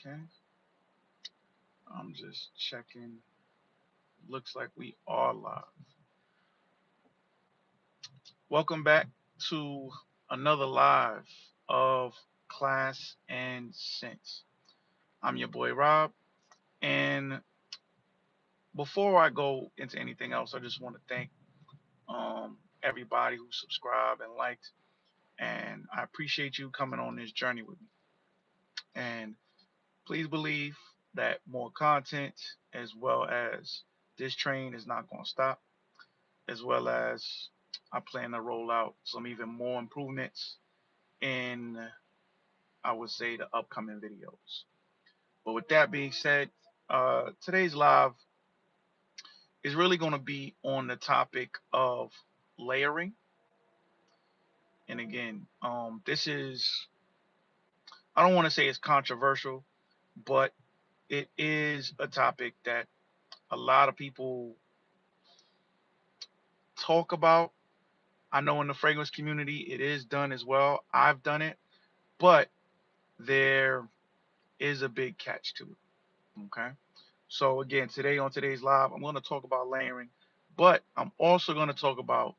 Okay, I'm just checking. Looks like we are live. Welcome back to another live of Class and Sense. I'm your boy Rob, and before I go into anything else, I just want to thank everybody who subscribed and liked, and I appreciate you coming on this journey with me. And please believe that more content, as well as this train, is not going to stop, as well as I plan to roll out some even more improvements in, I would say, the upcoming videos. But with that being said, today's live is really going to be on the topic of layering. And again, this is, I don't want to say it's controversial, but it is a topic that a lot of people talk about. I know in the fragrance community it is done as well. I've done it, but there is a big catch to it. Okay. So again, today on today's live, I'm going to talk about layering, but I'm also going to talk about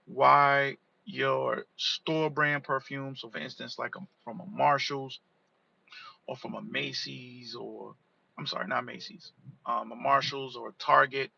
why your store brand perfume, so for instance, like from a Marshalls or from a Macy's, or I'm sorry, not Macy's, a Marshalls or a Target,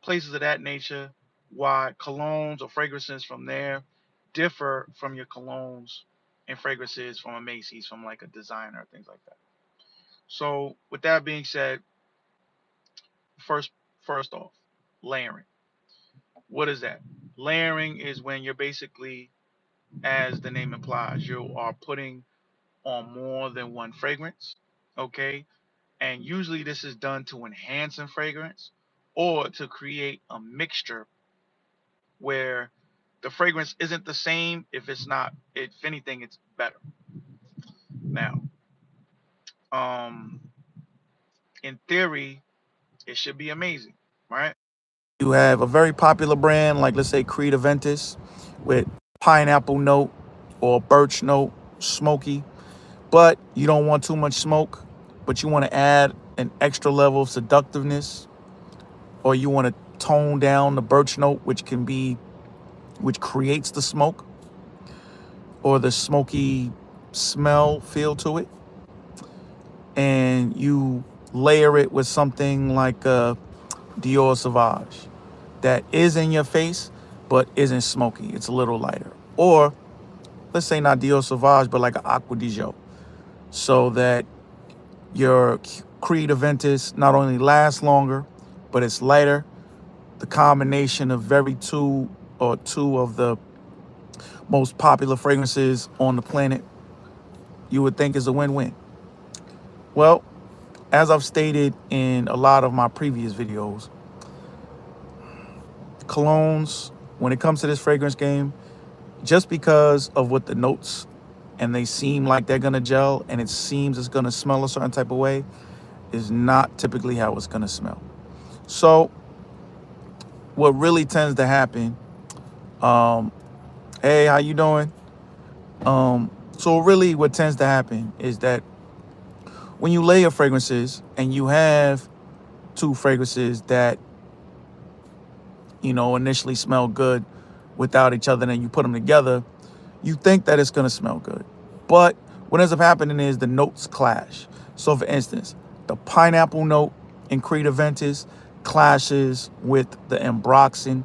places of that nature, why colognes or fragrances from there differ from your colognes and fragrances from a Macy's, from like a designer, things like that. So with that being said, first first off, layering. What is that? Layering is when you're basically, as the name implies, you are putting on more than one fragrance. Okay. And usually this is done to enhance a fragrance or to create a mixture where the fragrance isn't the same. If it's not, if anything, it's better. Now, um, in theory, it should be amazing, right? You have a very popular brand like, let's say, Creed Aventus with pineapple note or birch note, smoky, but you don't want too much smoke, but you want to add an extra level of seductiveness, or you want to tone down the birch note, which creates the smoke or the smoky smell feel to it, and you layer it with something like a Dior Sauvage that is in your face but isn't smoky. It's a little lighter. Or let's say not Dior Sauvage, but like an Aqua di Gio, so that your Creed Aventus not only lasts longer, but it's lighter. The combination of two of the most popular fragrances on the planet, you would think is a win-win. Well, as I've stated in a lot of my previous videos, colognes, when it comes to this fragrance game, just because of what the notes and they seem like they're gonna gel and it seems it's gonna smell a certain type of way, is not typically how it's gonna smell. So what really tends to happen, hey, how you doing? So really what tends to happen is that when you layer fragrances and you have two fragrances that, initially smell good without each other, and then you put them together, you think that it's going to smell good. But what ends up happening is the notes clash. So for instance, the pineapple note in Creed Aventus clashes with the ambroxan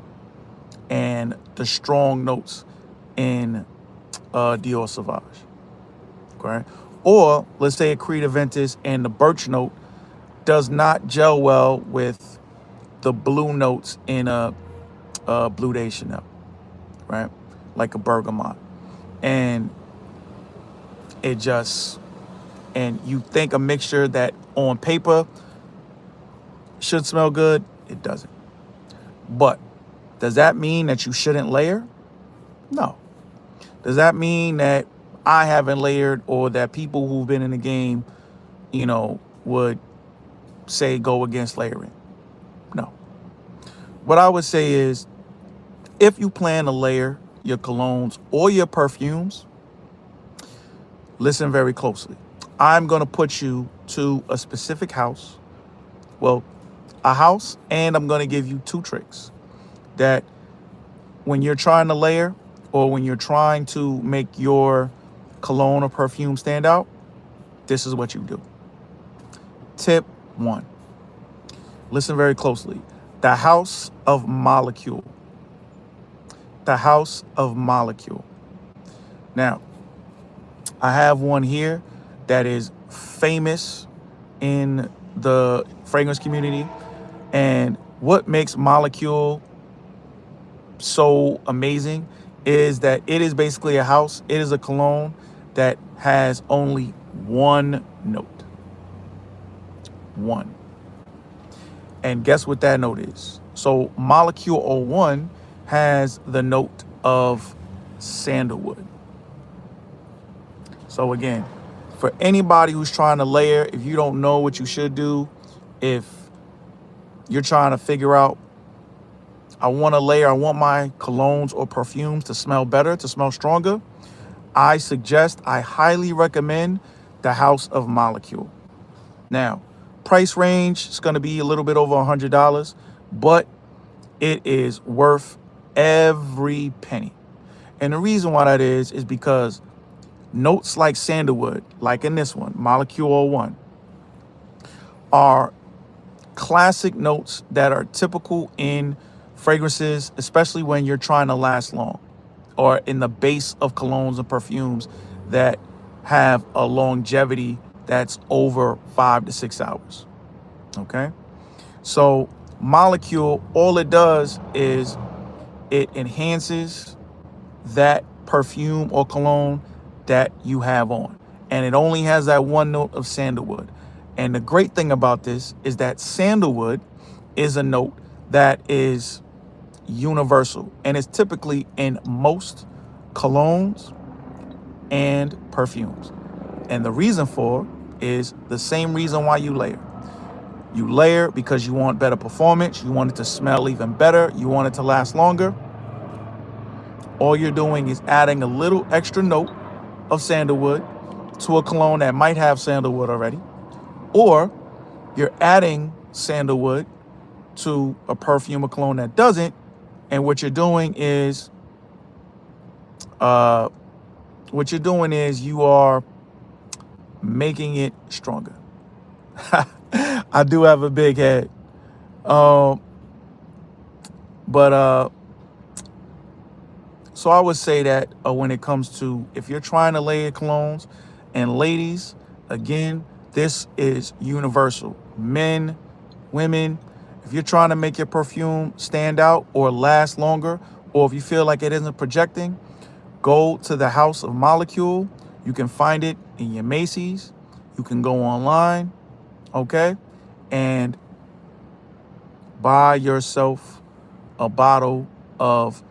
and the strong notes in Dior Sauvage. Okay? Or let's say a Creed Aventus and the birch note does not gel well with the blue notes in a Blue Day Chanel, right? Like a bergamot. And it just, and you think a mixture that on paper should smell good, it doesn't. But does that mean that you shouldn't layer? No. Does that mean that I haven't layered, or that people who've been in the game, would say go against layering? No. What I would say is, if you plan to layer your colognes or your perfumes, listen very closely. I'm going to put you to a specific house. Well, a house, and I'm going to give you two tricks that when you're trying to layer or when you're trying to make your cologne or perfume stand out, this is what you do. Tip one, listen very closely. The house of molecule. The house of molecule. Now, I have one here that is famous in the fragrance community. And what makes molecule so amazing is that it is basically a house. It is a cologne that has only one note. One. And guess what that note is? So Molecule 01 has the note of sandalwood. So again, for anybody who's trying to layer, if you don't know what you should do, if you're trying to figure out, I want to layer, I want my colognes or perfumes to smell better, to smell stronger, I highly recommend the House of Molecule. Now, price range is going to be a little bit over $100, but it is worth every penny. And the reason why that is because notes like sandalwood, like in this one, Molecule 01, are classic notes that are typical in fragrances, especially when you're trying to last long, or in the base of colognes and perfumes that have a longevity that's over 5 to 6 hours. Okay? So Molecule, all it does is it enhances that perfume or cologne that you have on. And it only has that one note of sandalwood. And the great thing about this is that sandalwood is a note that is universal and is typically in most colognes and perfumes. And the reason for is the same reason why you layer. You layer because you want better performance. You want it to smell even better. You want it to last longer. All you're doing is adding a little extra note of sandalwood to a cologne that might have sandalwood already. Or you're adding sandalwood to a perfume or cologne that doesn't. And what you're doing is you are making it stronger. I do have a big head. So I would say that when it comes to, if you're trying to layer colognes, and ladies, again, this is universal. Men, women, if you're trying to make your perfume stand out or last longer, or if you feel like it isn't projecting, go to the House of Molecule. You can find it in your Macy's. You can go online, okay, and buy yourself a bottle of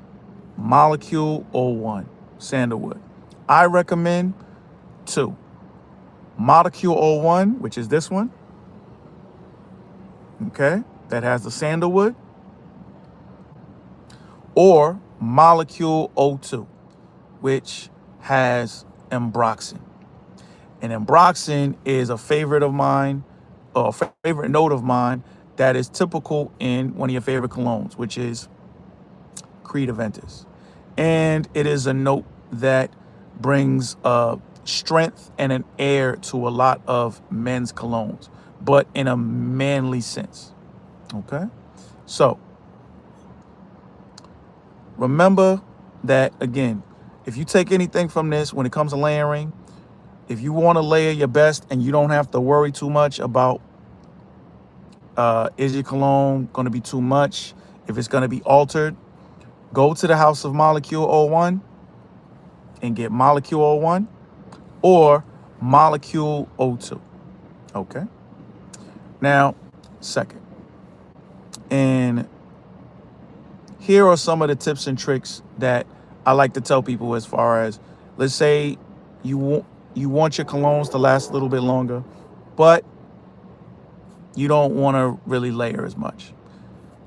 Molecule 01 sandalwood. I recommend 2. Molecule 01, which is this one, okay, that has the sandalwood, or Molecule 02, which has ambroxan. And ambroxan is a favorite of mine, or a favorite note of mine, that is typical in one of your favorite colognes, which is Creed Aventus. And it is a note that brings strength and an air to a lot of men's colognes, but in a manly sense. Okay? So, remember that, again, if you take anything from this when it comes to layering, if you want to layer your best and you don't have to worry too much about is your cologne going to be too much, if it's going to be altered, go to the House of Molecule 01 and get Molecule 01 or Molecule 02. Okay? Now, second, and here are some of the tips and tricks that I like to tell people as far as, let's say you want your colognes to last a little bit longer, but you don't want to really layer as much.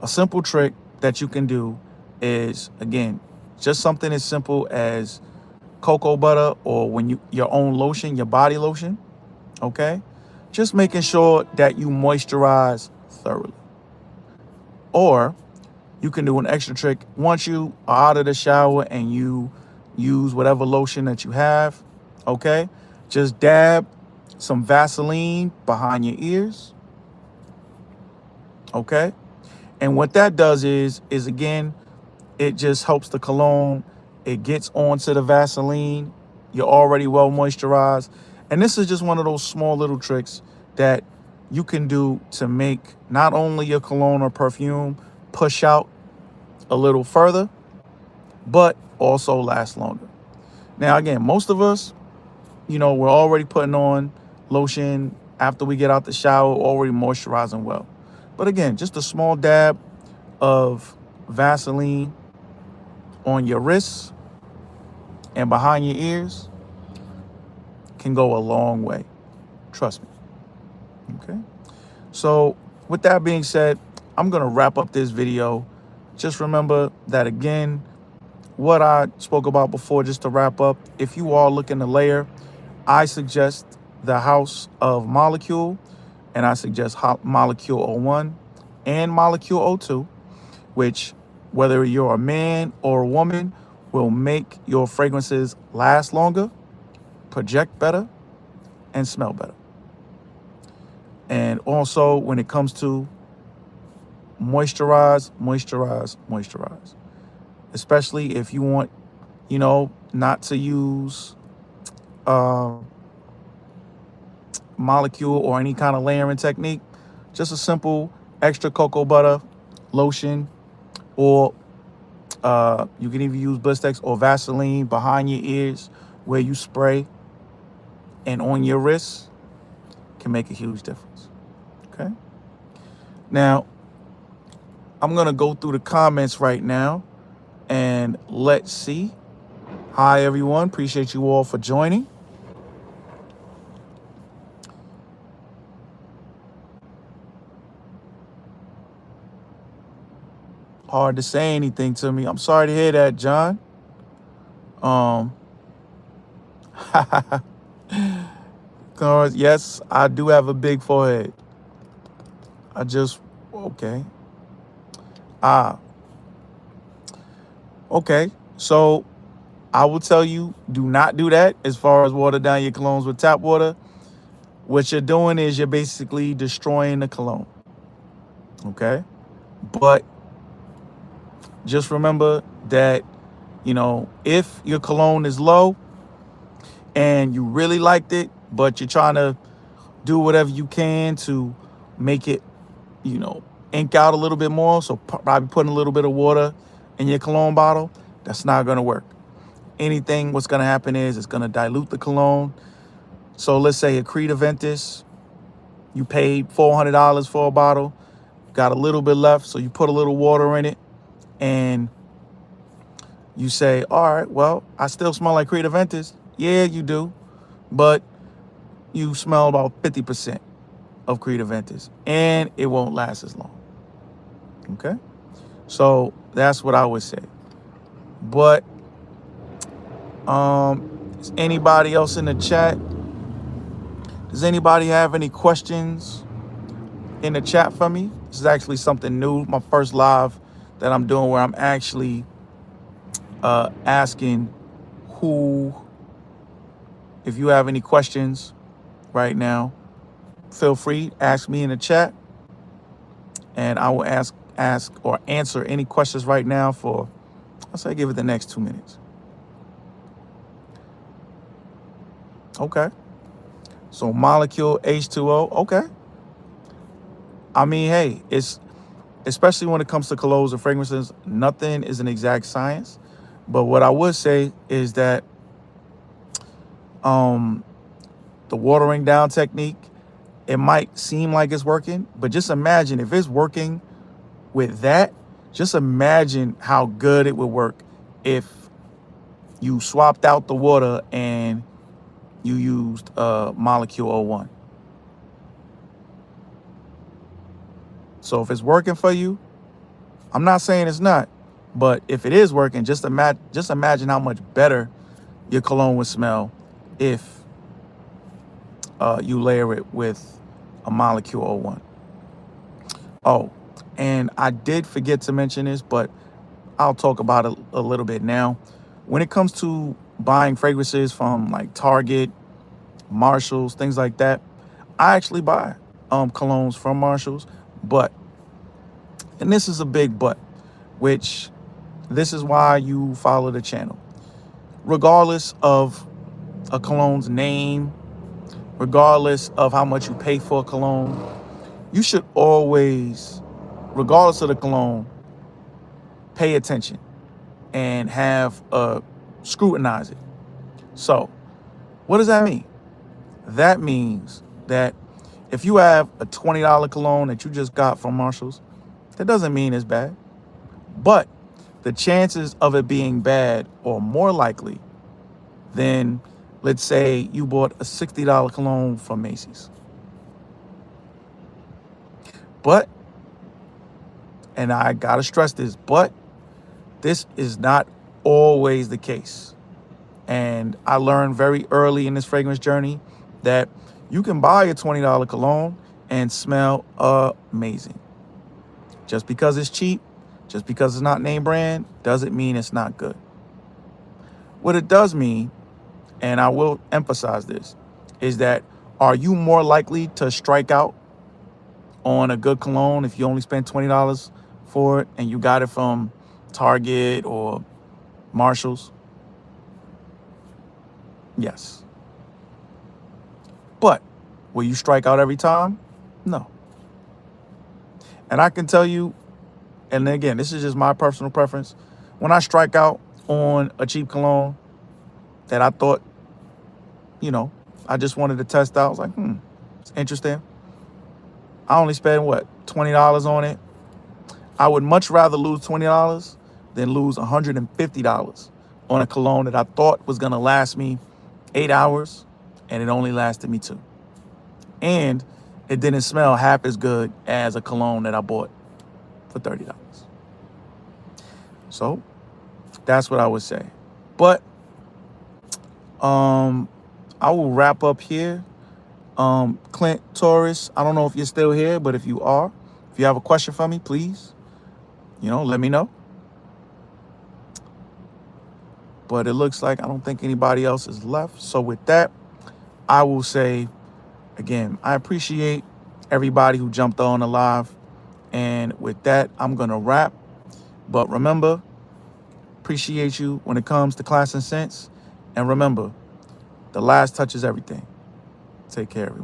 A simple trick that you can do is, again, just something as simple as cocoa butter, or your own lotion, your body lotion, okay? Just making sure that you moisturize thoroughly. Or you can do an extra trick once you are out of the shower and you use whatever lotion that you have, okay? Just dab some Vaseline behind your ears, okay? And what that does is again, it just helps the cologne. It gets onto the Vaseline. You're already well moisturized. And this is just one of those small little tricks that you can do to make not only your cologne or perfume push out a little further, but also last longer. Now, again, most of us, we're already putting on lotion after we get out the shower, already moisturizing well. But again, just a small dab of Vaseline on your wrists and behind your ears can go a long way. Trust me. Okay. So with that being said, I'm going to wrap up this video. Just remember that again, what I spoke about before, just to wrap up, if you are looking to layer, I suggest the House of Molecule, and I suggest Molecule 01 and Molecule 02, which, whether you're a man or a woman, will make your fragrances last longer, project better, and smell better. And also, when it comes to moisturize, moisturize, moisturize. Especially if you want, not to use molecule or any kind of layering technique. Just a simple extra cocoa butter lotion, or you can even use Blistex or Vaseline behind your ears where you spray, and on your wrists can make a huge difference. Okay. Now, I'm going to go through the comments right now and let's see. Hi, everyone. Appreciate you all for joining. Hard to say anything to me. I'm sorry to hear that, John. Yes, I do have a big forehead. Okay. Okay. So I will tell you, do not do that as far as water down your colognes with tap water. What you're doing is you're basically destroying the cologne. Okay. But just remember that, if your cologne is low and you really liked it, but you're trying to do whatever you can to make it, ink out a little bit more, so probably putting a little bit of water in your cologne bottle, that's not going to work. What's going to happen is it's going to dilute the cologne. So let's say a Creed Aventus, you paid $400 for a bottle, got a little bit left, so you put a little water in it, and you say, all right, well, I still smell like Creed Aventus. Yeah, you do, but you smell about 50% of Creed Aventus, and it won't last as long. Okay? So that's what I would say. But is anybody else in the chat? Does anybody have any questions in the chat for me? This is actually something new, my first live that I'm doing, where I'm actually asking if you have any questions right now, feel free, ask me in the chat, and I will ask or answer any questions right now for, I'll say, give it the next 2 minutes. Okay. So molecule H2O. Okay. I mean, hey, it's, especially when it comes to colognes and fragrances, nothing is an exact science. But what I would say is that the watering down technique, it might seem like it's working, but just imagine if it's working with that, just imagine how good it would work if you swapped out the water and you used molecule 01. So if it's working for you, I'm not saying it's not, but if it is working, just imagine how much better your cologne would smell if you layer it with a molecule or one. Oh, and I did forget to mention this, but I'll talk about it a little bit now. When it comes to buying fragrances from like Target, Marshalls, things like that, I actually buy colognes from Marshalls, but, and this is a big but, which this is why you follow the channel. Regardless of a cologne's name, regardless of how much you pay for a cologne, you should always, regardless of the cologne, pay attention and have scrutinize it. So, what does that mean? That means that if you have a $20 cologne that you just got from Marshalls, that doesn't mean it's bad. But the chances of it being bad are more likely than, let's say, you bought a $60 cologne from Macy's. But, and I gotta stress this, but this is not always the case. And I learned very early in this fragrance journey that you can buy a $20 cologne and smell amazing. Just because it's cheap, just because it's not name brand, doesn't mean it's not good. What it does mean, and I will emphasize this, is that are you more likely to strike out on a good cologne if you only spend $20 for it and you got it from Target or Marshalls? Yes. But will you strike out every time? No. And I can tell you, and again, this is just my personal preference, when I strike out on a cheap cologne that I thought, I just wanted to test out, I was like, it's interesting. I only spent, what, $20 on it? I would much rather lose $20 than lose $150 on a cologne that I thought was going to last me 8 hours, and it only lasted me 2. And it didn't smell half as good as a cologne that I bought for $30. So that's what I would say. But I will wrap up here. Clint Torres, I don't know if you're still here, but if you are, if you have a question for me, please, let me know. But it looks like I don't think anybody else is left. So with that, I will say, again, I appreciate everybody who jumped on the live. And with that, I'm going to wrap. But remember, appreciate you when it comes to class and sense. And remember, the last touch is everything. Take care, everyone.